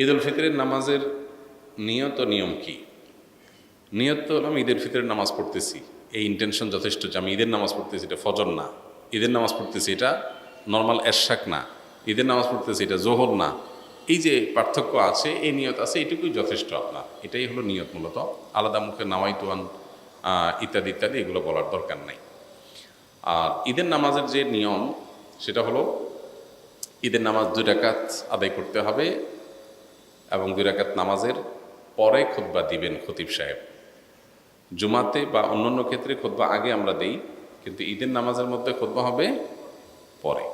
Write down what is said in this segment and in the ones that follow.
ঈদ উল ফিতরের নামাজের নিয়ত ও নিয়ম কি? নিয়ত তো হলাম ঈদের ফিতরের নামাজ পড়তেছি, এই ইন্টেনশন যথেষ্ট যে আমি ঈদের নামাজ পড়তেছি, এটা ফজর না। ঈদের নামাজ পড়তেছি, এটা নর্মাল এরশাক না। ঈদের নামাজ পড়তেছি, এটা জোহর না। এই যে পার্থক্য আছে, এই নিয়ত আছে, এটুকুই যথেষ্ট আপনার। এটাই হলো নিয়ত মূলত। আলাদা মুখে নাওয়াইতুয়ান ইত্যাদি ইত্যাদি এগুলো বলার দরকার নাই। আর ঈদের নামাজের যে নিয়ম, সেটা হলো ঈদের নামাজ 2 রাকাত আদায় করতে হবে এবং 2 রাকাত নামাজের পরে খুতবা দিবেন খতিব সাহেব। জুমাতে বা অন্যান্য ক্ষেত্রে খুতবা আগে আমরা দেই, কিন্তু ঈদের নামাজের মধ্যে খুতবা হবে পরে।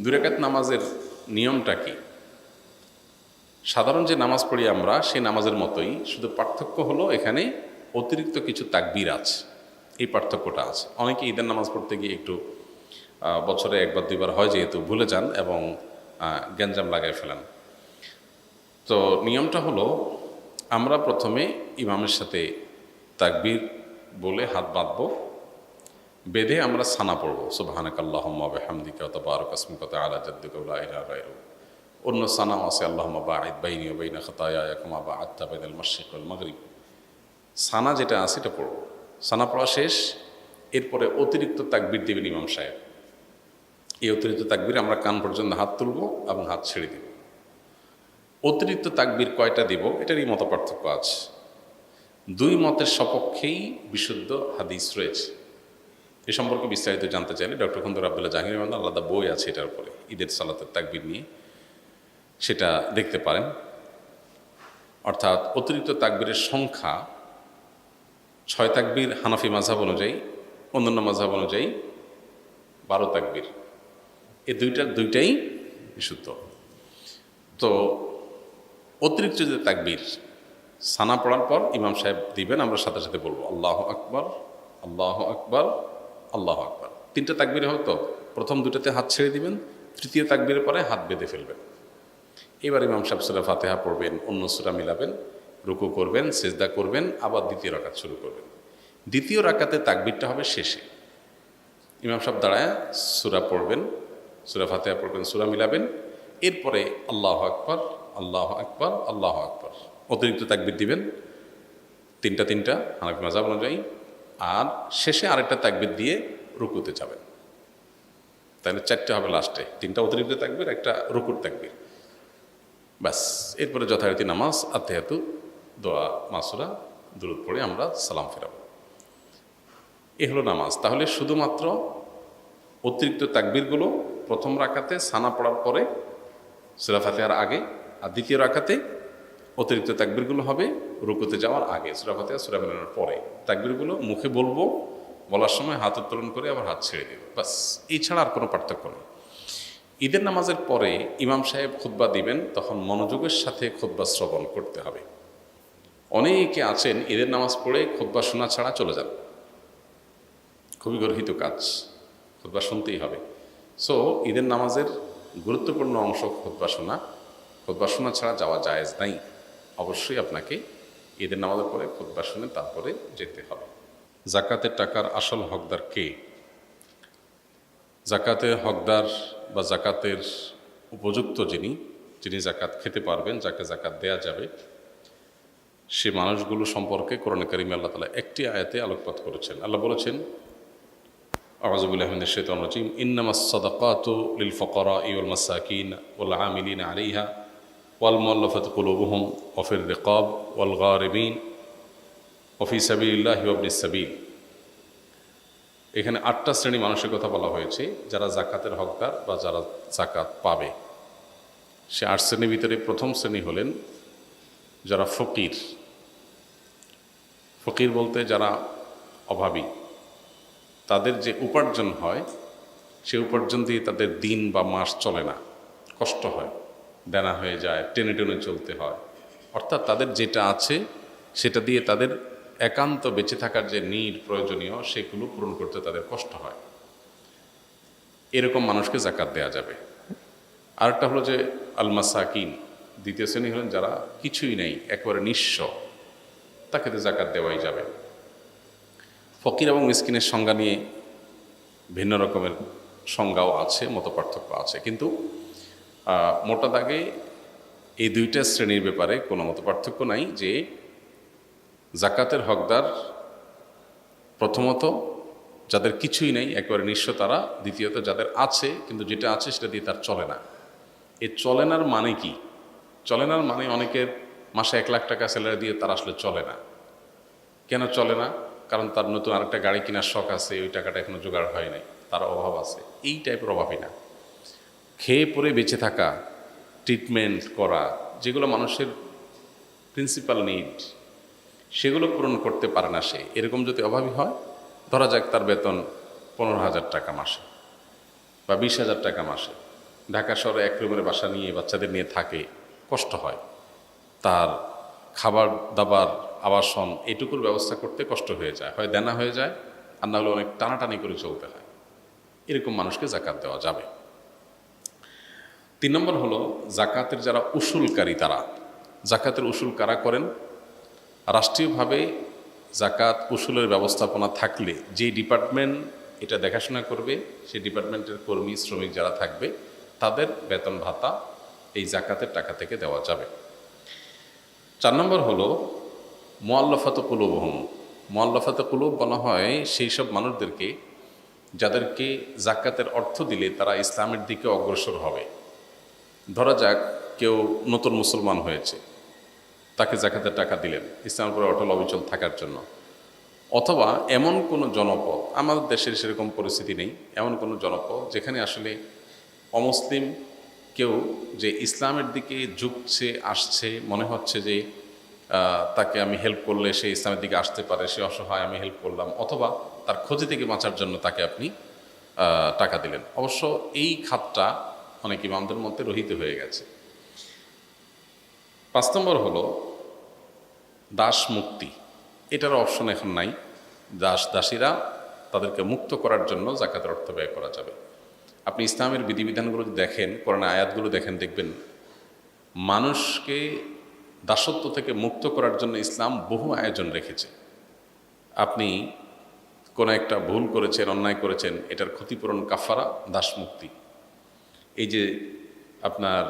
2 রাকাত নামাজের নিয়মটা কি? সাধারণ যে নামাজ পড়ি আমরা সেই নামাজের মতোই, শুধু পার্থক্য হলো এখানে অতিরিক্ত কিছু তাকবীর আছে, এই পার্থক্যটা আছে। অনেকে ঈদের নামাজ পড়তে গিয়ে একটু বছরে 1 বার 2 বার হয় যেহেতু ভুলে যান এবং গ্যাঞ্জাম লাগায় ফেলেন। তো নিয়মটা হলো, আমরা প্রথমে ইমামের সাথে তাকবীর বলে হাত বাঁধব, বেঁধে আমরা সানা পড়ব, সুবহানাকাল্লাহুম্মা ওয়া বিহামদিকা ওয়া তাবারাকা ইসমুকা ওয়া তাআলা জাদ্দুকা ওয়া লা ইলাহা গায়রুক। অন্য সানাও আছে, আল্লাহুম্মা বাঈদ বাইনি ওয়া বাইনা খাতায়ায়া কামা বা'আদতা বাইনাল মাশরিক ওয়াল মাগরিব। সানা যেটা আছে এটা পড়ব। সানা পড়া শেষ, এরপরে অতিরিক্ত তাকবীর দেবেন ইমাম সাহেব। এই অতিরিক্ত তাকবীর আমরা কান পর্যন্ত হাত তুলব এবং হাত ছেড়ে দেব। অতিরিক্ত তাকবীর কয়টা দিব এটারই মত পার্থক্য আছে। 2 মতের সপক্ষেই বিশুদ্ধ হাদিস রয়েছে। এ সম্পর্কে বিস্তারিত জানতে চাইলে ডক্টর খন্দকার আব্দুল্লাহ জাহাঙ্গীর রহমান আলাদা বই আছে এটার উপরে, ঈদের সালাতের তাকবীর নিয়ে, সেটা দেখতে পারেন। অর্থাৎ অতিরিক্ত তাকবীরের সংখ্যা 6 তাকবীর হানাফি মাযহাব অনুযায়ী, অন্যান্য মাযহাব অনুযায়ী 12 তাকবীর। এই দুইটাই বিশুদ্ধ। তো অতিরিক্ত যে তাকবীর সানা পড়ার পর ইমাম সাহেব দিবেন, আমরা সাথে সাথে বলবো আল্লাহু আকবার, আল্লাহু আকবার, আল্লাহু আকবার। 3টা তাকবীর হয়তো প্রথম 2টাতে হাত ছেড়ে দিবেন, তৃতীয় তাকবীরের পরে হাত বেঁধে ফেলবেন। এবার ইমাম সাহেব সূরা ফাতিহা পড়বেন, অন্য সূরা মিলাবেন, রুকু করবেন, সিজদা করবেন, আবার দ্বিতীয় রাকাত শুরু করবেন। দ্বিতীয় রাকাতে তাকবীরটা হবে শেষে। ইমাম সাহেব দাঁড়ায় সূরা পড়বেন, সূরা ফাতিহা পড়বেন, সূরা মিলাবেন, এরপরে আল্লাহু আকবার, আল্লাহু আকবার, আল্লাহু আকবার, অতিরিক্ত তাকবীর দিবেন 3টা হানাফি মাযহাব অনুযায়ী। আর শেষে আরেকটা তাকবীর দিয়ে রুকুতে যাবেন। তাহলে 4টে হবে লাস্টে, 3টা অতিরিক্ত তাকবীর, একটা রুকুর তাকবীর, ব্যাস। এরপরে যথারীতি নামাজ, আত্তাহিয়াতু, দোয়া, মাসুরা, দুরূদ পড়ে আমরা সালাম ফেরাবো। এ হলো নামাজ। তাহলে শুধুমাত্র অতিরিক্ত তাকবীরগুলো প্রথম রাকাতে সানা পড়ার পরে সূরা ফাতিহার আগে, আর দ্বিতীয় রাকাতে অতিরিক্ত তাকবীরগুলো হবে রুকুতে যাওয়ার আগে, সূরা ফাতিহা সূরা মিলানোর পরে। তাকবীরগুলো মুখে বলবো, বলার সময় হাত উত্তোলন করে আবার হাত ছেড়ে দেব, বাস। এই ছাড়া আর কোনো পার্থক্য নেই। ঈদের নামাজের পরে ইমাম সাহেব খুতবা দিবেন, তখন মনোযোগের সাথে খুতবা শ্রবণ করতে হবে। অনেকে আছেন ঈদের নামাজ পড়ে খুতবা শোনা ছাড়া চলে যান, খুবই গর্হিত কাজ, খুতবা শুনতেই হবে। সো ঈদের নামাজের গুরুত্বপূর্ণ অংশ খুতবা শোনা, খুতবা শোনা ছাড়া যাওয়া জায়েজ নাই। অবশ্যই আপনাকে ঈদের নামাজের পরে খুতবা শুনে তারপরে যেতে হবে। জাকাতের টাকার আসল হকদার কে? জাকাতের হকদার বা জাকাতের উপযুক্ত যিনি জাকাত খেতে পারবেন, যাকে জাকাত দেয়া যাবে, সে মানুষগুলো সম্পর্কে কোরআনে কারিমে আল্লাহ তাআলা একটি আয়াতে আলোকপাত করেছেন। আল্লাহ বলেছেন, আউযু বিল্লাহি মিনাশ শাইতানির রাজীম, ইন্নামাস সাদাকাতু লিল ফুকারাই ওয়াল মাসাকিন ওয়াল আমিলিনা আলাইহা ওয়াল মুআল্লাফাতি কুলুবুহুম ওয়া ফির রিকাব ওয়াল গারিবিন ওয়া ফি সাবিলিল্লাহি ওয়া ইবনিস সাবিল। এখানে 8টা শ্রেণী মানুষের কথা বলা হয়েছে যারা জাকাতের হকদার বা যারা জাকাত পাবে। সে 8 শ্রেণীর ভিতরে প্রথম শ্রেণী হলেন যারা ফকির। ফকির বলতে যারা অভাবী, তাদের যে উপার্জন হয় সে উপার্জন দিয়ে তাদের দিন বা মাস চলে না, কষ্ট হয়, দেনা হয়ে যায়, টেনে টেনে চলতে হয়। অর্থাৎ তাদের যেটা আছে সেটা দিয়ে তাদের একান্ত বেঁচে থাকার যে নিড প্রয়োজনীয় সেগুলো পূরণ করতে তাদের কষ্ট হয়, এরকম মানুষকে জাকাত দেয়া যাবে। আরেকটা হলো যে আল মাসাকিন, দ্বিতীয় শ্রেণী হলেন যারা কিছুই নেই, একেবারে নিঃস্ব, তাকে তো জাকাত দেওয়াই যাবে। ফকির এবং মিসকিনের সংজ্ঞা নিয়ে ভিন্ন রকমের সংজ্ঞাও আছে, মত পার্থক্য আছে, কিন্তু মোটা দাগে এই দুইটা শ্রেণীর ব্যাপারে কোনো মত পার্থক্য নাই যে জাকাতের হকদার প্রথমত যাদের কিছুই নেই একেবারে নিঃস্ব তারা, দ্বিতীয়ত যাদের আছে কিন্তু যেটা আছে সেটা দিয়ে তার চলে না। এই চলে নার মানে কি? চলে নার মানে অনেকের মাসে 1 লাখ টাকা স্যালারি দিয়ে তার আসলে চলে না। কেন চলে না? কারণ তার নতুন আরেকটা গাড়ি কেনার শখ আছে, ওই টাকাটা এখনো জোগাড় হয় নাই, তার অভাব আছে। এই টাইপের অভাবই না, খেয়ে পরে বেঁচে থাকা, ট্রিটমেন্ট করা, যেগুলো মানুষের প্রিন্সিপাল নিড, সেগুলো পূরণ করতে পারে না সে। এরকম যদি অভাবী হয়, ধরা যাক তার বেতন 15,000 টাকা মাসে বা 20,000 টাকা মাসে, ঢাকা শহরে 1 রুমের বাসা নিয়ে বাচ্চাদের নিয়ে থাকে, কষ্ট হয়, তার খাবার দাবার আবাসন এটুকুর ব্যবস্থা করতে কষ্ট হয়ে যায়, হয় দেনা হয়ে যায়, আর না হলে অনেক টানাটানি করে চলতে হয়। এরকম মানুষকে জাকাত দেওয়া যাবে। 3 নম্বর হলো জাকাতের যারা উসুলকারী, তারা জাকাতের উসুল কারা করেন? রাষ্ট্রীয়ভাবে জাকাত উসুলের ব্যবস্থাপনা থাকলে যে ডিপার্টমেন্ট এটা দেখাশোনা করবে, সেই ডিপার্টমেন্টের কর্মী শ্রমিক যারা থাকবে তাদের বেতন ভাতা এই জাকাতের টাকা থেকে দেওয়া যাবে। 4 নম্বর হলো মুআল্লাফাত কুলুবুহুম। মুআল্লাফাত কুলুব বলা হয় সেই সব মানুষদেরকে যাদেরকে জাকাতের অর্থ দিলে তারা ইসলামের দিকে অগ্রসর হবে। ধরা যাক কেউ নতুন মুসলমান হয়েছে, তাকে জাকাতের টাকা দিলেন ইসলামের উপরে অটল অবিচল থাকার জন্য। অথবা এমন কোনো জনপদ, আমাদের দেশের সেরকম পরিস্থিতি নেই, এমন কোনো জনপদ যেখানে আসলে অমুসলিম কেউ যে ইসলামের দিকে ঝুঁকছে, আসছে, মনে হচ্ছে যে তাকে আমি হেল্প করলে সে ইসলামের দিকে আসতে পারে, সে অসহায়, আমি হেল্প করলাম, অথবা তার ক্ষতি থেকে বাঁচার জন্য তাকে আপনি টাকা দিলেন। অবশ্য এই খাতটা অনেক ইমামদের মধ্যে রহিত হয়ে গেছে। 5 নম্বর হলো দাস মুক্তি। এটার অপশন এখন নাই। দাসীরা তাদেরকে মুক্ত করার জন্য জাকাতের অর্থ ব্যয় করা যাবে। আপনি ইসলামের বিধিবিধানগুলো দেখেন, কোরআনের আয়াতগুলো দেখেন, দেখবেন মানুষকে দাসত্ব থেকে মুক্ত করার জন্য ইসলাম বহু আয়োজন রেখেছে। আপনি কোনো একটা ভুল করেছেন, অন্যায় করেছেন, এটার ক্ষতিপূরণ কাফারা দাস মুক্তি। এই যে আপনার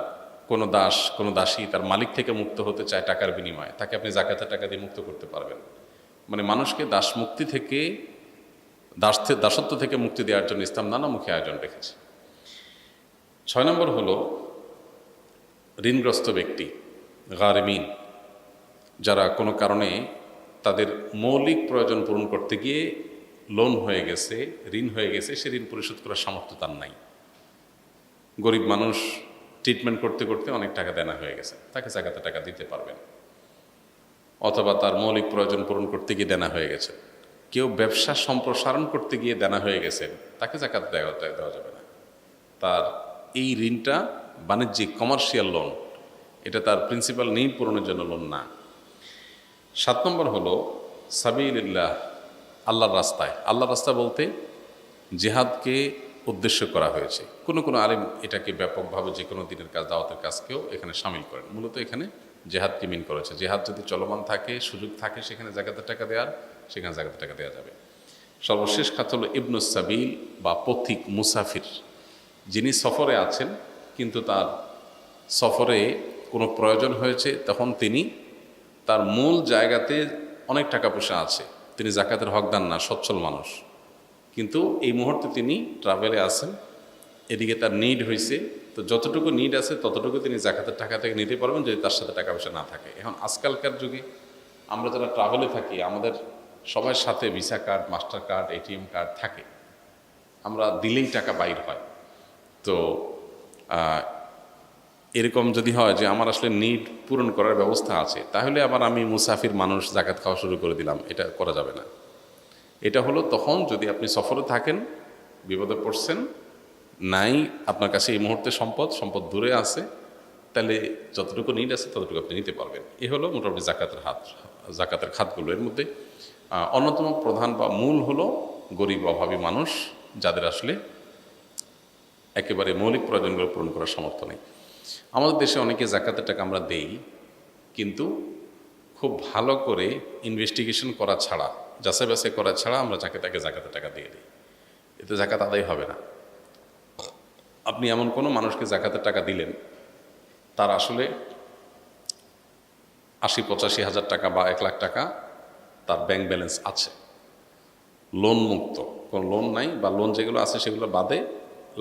কোনো দাস, কোনো দাসী তার মালিক থেকে মুক্ত হতে চায় টাকার বিনিময়ে, তাকে আপনি জাকাতের টাকা দিয়ে মুক্ত করতে পারবেন। মানে মানুষকে দাস মুক্তি থেকে, দাসত্ব থেকে মুক্তি দেওয়ার জন্য ইসলাম নানামুখী আয়োজন রেখেছে। 6 নম্বর হলো ঋণগ্রস্ত ব্যক্তি, গারিমিন, যারা কোনো কারণে তাদের মৌলিক প্রয়োজন পূরণ করতে গিয়ে লোন হয়ে গেছে, ঋণ হয়ে গেছে, সে ঋণ পরিশোধ করার সামর্থ্য তার নাই। গরিব মানুষ, ট্রিটমেন্ট করতে করতে অনেক টাকা দেনা হয়ে গেছে, তাকে জাকাতে টাকা দিতে পারবেন। অথবা তার মৌলিক প্রয়োজন পূরণ করতে গিয়ে দেনা হয়ে গেছে। কেউ ব্যবসা সম্প্রসারণ করতে গিয়ে দেনা হয়ে গেছেন, তাকে জাকাত দেওয়া যাবে না। তার এই ঋণটা বাণিজ্যিক কমার্শিয়াল লোন, এটা তার প্রিন্সিপাল নিড পূরণের জন্য লোন না। 7 নম্বর হলো সাবিলিল্লাহ, আল্লাহর রাস্তায়। আল্লাহর রাস্তা বলতে জিহাদকে উদ্দেশ্য করা হয়েছে। কোনো কোনো আলেম এটাকে ব্যাপকভাবে যে কোনো দিনের কাজ, দাওয়াতের কাজকেও এখানে শামিল করেন। মূলত এখানে জেহাদকে মিন করেছে। জেহাদ যদি চলমান থাকে, সুযোগ থাকে সেখানে জাকাতের টাকা দেওয়ার, সেখানে জাকাতের টাকা দেওয়া যাবে। সর্বশেষ খাত হলো ইবনুস সাবিল বা পথিক, মুসাফির, যিনি সফরে আছেন কিন্তু তার সফরে কোনো প্রয়োজন হয়েছে, তখন তিনি তার মূল জায়গাতে অনেক টাকা পয়সা আছে, তিনি জাকাতের হকদার না, সচ্ছল মানুষ, কিন্তু এই মুহূর্তে তিনি ট্রাভেলে আছেন, এদিকে তার নিড হয়েছে, তো যতটুকু নিড আছে ততটুকু তিনি জাকাতের টাকা থেকে নিতে পারবেন যদি তার সাথে টাকা পয়সা না থাকে। এখন আজকালকার যুগে আমরা যারা ট্রাভেলে থাকি, আমাদের সবার সাথে visa card, master card, ATM card থাকে, আমরা দিলেই টাকা বাইর হয়। তো এরকম যদি হয় যে আমার আসলে নিড পূরণ করার ব্যবস্থা আছে, তাহলে আবার আমি মুসাফির মানুষ জাকাত খাওয়া শুরু করে দিলাম, এটা করা যাবে না। এটা হলো তখন যদি আপনি সফরে থাকেন, বিপদে পড়ছেন, নাই আপনার কাছে এই মুহূর্তে সম্পদ দূরে আছে, তাহলে যতটুকু নিড আছে ততটুকু আপনি নিতে পারবেন। এ হলো মোটামুটি জাকাতের খাতগুলো। এর মধ্যে অন্যতম প্রধান বা মূল হলো গরিব অভাবী মানুষ, যাদের আসলে একেবারে মৌলিক প্রয়োজনগুলো পূরণ করার সামর্থ্য নেই। আমাদের দেশে অনেকে জাকাতের টাকা আমরা দেই, কিন্তু খুব ভালো করে ইনভেস্টিগেশন করা ছাড়া, যাচাই বাছাই করা ছাড়া আমরা তাকে জাকাতের টাকা দিয়ে দিই। এতে জাকাত আদায় হবে না। আপনি এমন কোনো মানুষকে জাকাতের টাকা দিলেন, তার আসলে ৮০-৮৫ হাজার টাকা বা ১ লাখ টাকা তার ব্যাংক ব্যালেন্স আছে, লোন মুক্ত, কোনো লোন নাই, বা লোন যেগুলো আছে সেগুলো বাদে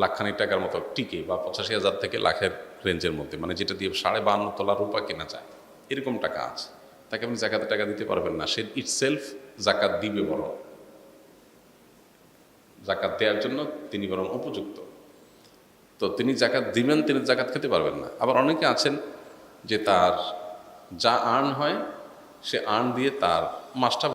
লাখখানিক টাকার মতো টিকে, বা ৮৫,০০০ থেকে লাখের রেঞ্জের মধ্যে, মানে যেটা দিয়ে 52.৫ তলা রূপা কেনা যায়, এরকম টাকা আছে। তাকে আপনি জাকাতের টাকা দিতে পারবেন না, সে ইটসেলফ জাকাত দিবে, বরং জাকাত দেওয়ার জন্য তিনি বরং উপযুক্ত। তো তিনি জাকাত দিবেন, তিনি জাকাত খেতে পারবেন না। আবার অনেকে আছেন যে তার যা আর্ন হয় সে আর্ন দিয়ে তার মাসটা